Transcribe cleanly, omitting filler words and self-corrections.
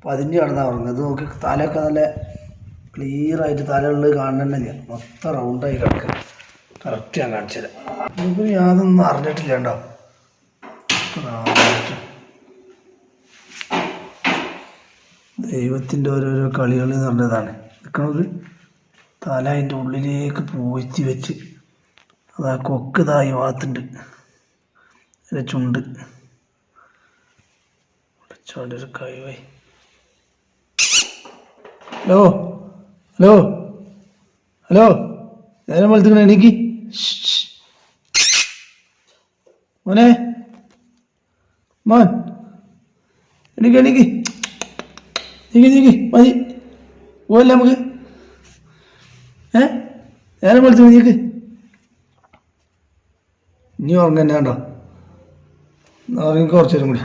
പതിഞ്ഞ് കിടന്നാ ഉറങ്ങുന്നത്. ഇത് നോക്കി തലയൊക്കെ നല്ല ക്ലിയറായിട്ട് തലയുള്ളത് കാണണമെന്നില്ല, മൊത്തം റൗണ്ടായി കിടക്കുക. കറക്റ്റ് ഞാൻ കാണിച്ചു തരാം. നമുക്ക് യാതൊന്നും അറിഞ്ഞിട്ടില്ല കേട്ടോ. ദൈവത്തിൻ്റെ ഓരോരോ കളികൾ എന്ന് പറഞ്ഞതാണ്. നിൽക്കണത് തല അതിൻ്റെ ഉള്ളിലേക്ക് പോയിച്ച് വെച്ച് അതാ കൊക്ക് ഇതായി ഭാഗത്തുണ്ട്, അതിൻ്റെ ചുണ്ട് ഒരു കഴിവായി. ഹലോ ഹലോ ഹലോ, നേരം വെളുത്തിക്കണ എണീക്ക് മോനെ, മോൻ എണീക്ക് എണീക്ക്, നീക്ക് നീക്ക് മതി, പോവല്ലേ നമുക്ക്. നേരം വെളുത്തു നീക്ക്. ഇനി ഉറങ്ങ തന്നെ കണ്ടോ, ഉറങ്ങി കുറച്ചു നേരം കൂടി.